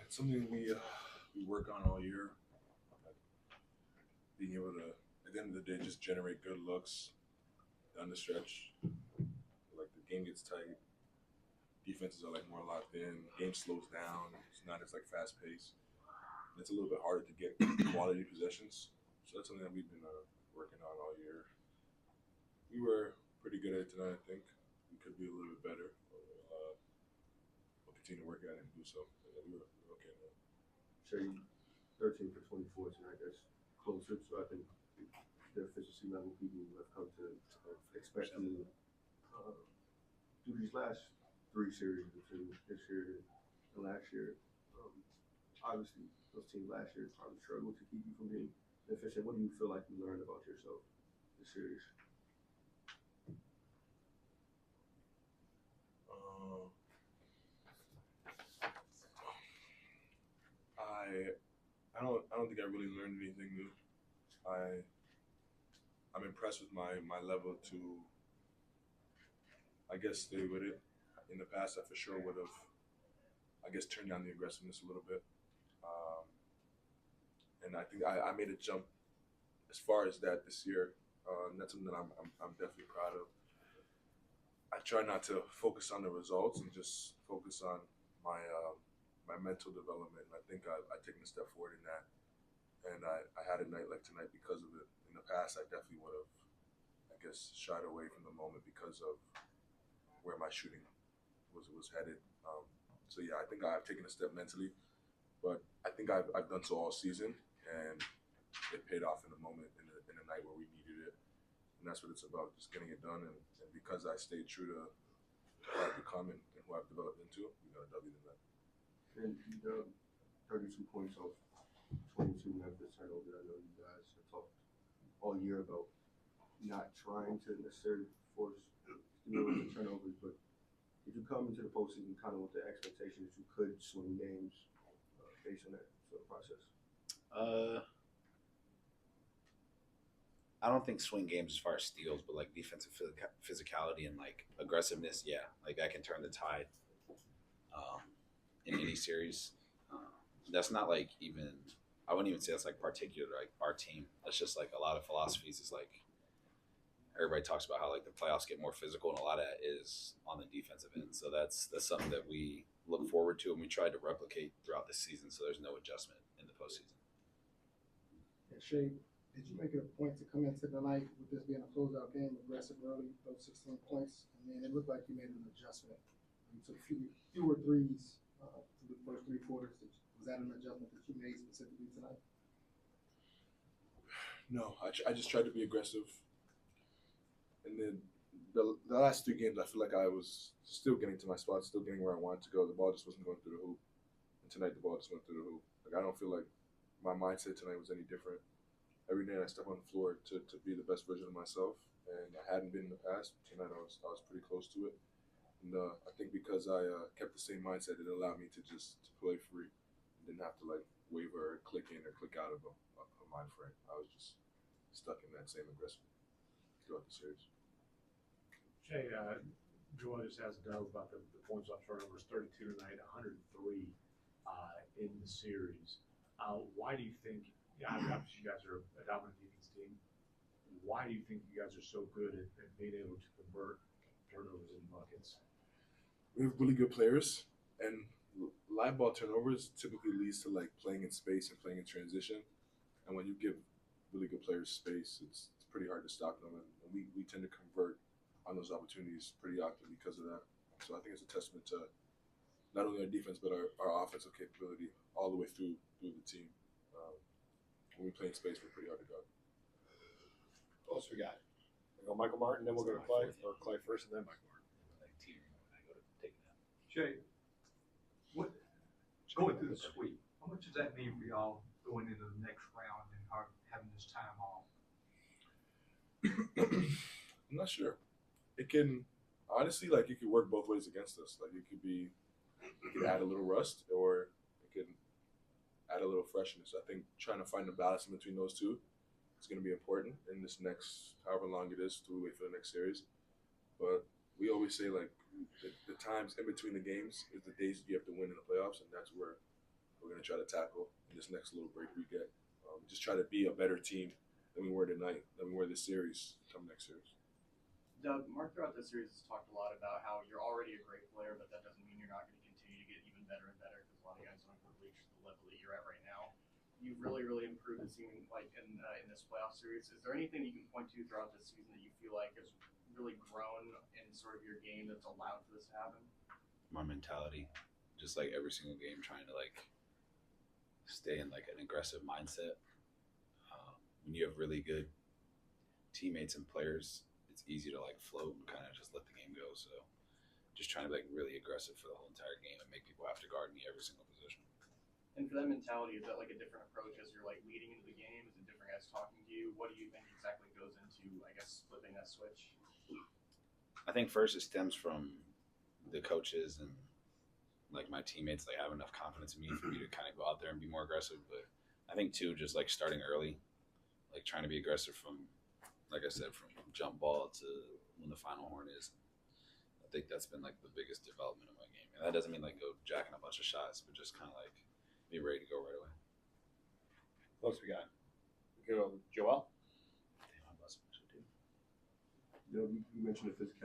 It's something we work on all year. Being able to, at the end of the day, just generate good looks down the stretch. Like the game gets tight, defenses are like more locked in. Game slows down. It's not as like fast paced. It's a little bit harder to get quality possessions. So that's something that we've been working on all year. We were pretty good at it tonight. I think we could be a little bit better. We'll continue to work at it and do so. And we were okay now. Shay, 13 for 24 tonight. That's closer. So I think the efficiency level people have come to expect you do these last three series between this year and last year. Obviously, those teams last year probably struggled to keep you from being efficient. What do you feel like you learned about yourself this series? I don't think I really learned anything new. I'm impressed with my level to, I guess, stay with it. In the past, I for sure would have, I guess, turned down the aggressiveness a little bit. And I think I made a jump as far as that this year. And that's something that I'm definitely proud of. I try not to focus on the results and just focus on my my mental development. And I think I've taken a step forward in that. And I had a night like tonight because of it. In the past, I definitely would have, I guess, shied away from the moment because of where my shooting was headed. So yeah, I think I've taken a step mentally, but I think I've done so all season, and it paid off in the moment, in the night where we needed it, and that's what it's about, just getting it done. And because I stayed true to who I've become and who I've developed into, we got a W tonight. And you dug 32 points off 22 Memphis turnovers. I know you guys have talked all year about not trying to necessarily force the turnovers, but did you come into the postseason kind of with the expectation that you could swing games based on that sort of process? I don't think swing games as far as steals, but like defensive physicality and like aggressiveness, yeah, like that can turn the tide in any series. That's not like even, I wouldn't even say that's like particular like our team. That's just like a lot of philosophies is like everybody talks about how like the playoffs get more physical, and a lot of that is on the defensive end. So that's something that we look forward to and we try to replicate throughout the season. So there's no adjustment in the postseason. And Shay, did you make it a point to come into the night with this being a closeout game, aggressive early, those 16 points, and then it looked like you made an adjustment. You took fewer threes through the first three quarters. Was that an adjustment that you made specifically tonight? No, I just tried to be aggressive. And then the last three games, I feel like I was still getting to my spot, still getting where I wanted to go. The ball just wasn't going through the hoop. And tonight, the ball just went through the hoop. Like, I don't feel like my mindset tonight was any different. Every night I step on the floor to be the best version of myself, and I hadn't been in the past. Tonight I was pretty close to it. And I think because I kept the same mindset, it allowed me to just to play free. I didn't have to like waver or click in or click out of a mind frame. I was just stuck in that same aggressive throughout the series. Shay, Joel just asked Doug about the points off turnovers, 32 tonight, 103 in the series. Why do you think, obviously you guys are a dominant defense team, why do you think you guys are so good at being able to convert turnovers into buckets? We have really good players, and live ball turnovers typically leads to like playing in space and playing in transition. And when you give really good players space, it's pretty hard to stop them. And we tend to convert on those opportunities pretty often because of that. So I think it's a testament to not only our defense, but our offensive capability all the way through the team. When we play in space, we're pretty hard to guard. Who else we got? We'll go Michael Martin, then we'll go to Clay, or Clay first, and then Michael Martin. Shay, what going through the sweep? How much does that mean for y'all going into the next round and having this time off? I'm not sure. It can honestly, like, it could work both ways against us. Like, it could add a little rust, or it could add a little freshness. I think trying to find a balance in between those two is going to be important in this next, however long it is, till we wait for the next series. But we always say, like, the times in between the games is the days you have to win in the playoffs, and that's where we're going to try to tackle in this next little break we get. Just try to be a better team than we were tonight, than we were this series, come next series. Doug, Mark throughout this series has talked a lot about how you're already a great player, but that doesn't mean you're not going to continue to get even better and better because a lot of guys don't ever reach the level that you're at right now. You've really, really improved, it seeming like in this playoff series. Is there anything you can point to throughout this season that you feel like has really grown in sort of your game that's allowed for this to happen? My mentality, just like every single game, trying to like stay in like an aggressive mindset. When you have really good teammates and players, it's easy to like float and kind of just let the game go. So just trying to be like really aggressive for the whole entire game and make people have to guard me every single position. And for that mentality, is that like a different approach as you're like leading into the game? Is it different guys talking to you? What do you think exactly goes into, I guess, flipping that switch? I think first it stems from the coaches and like my teammates like have enough confidence in me for me to kind of go out there and be more aggressive. But I think too, just like starting early, like trying to be aggressive from, like I said, from jump ball to when the final horn is. I think that's been like the biggest development of my game. And that doesn't mean like go jacking a bunch of shots, but just kind of like be ready to go right away. What else we got? Joel? Damn, I must have You know, you mentioned the physicality.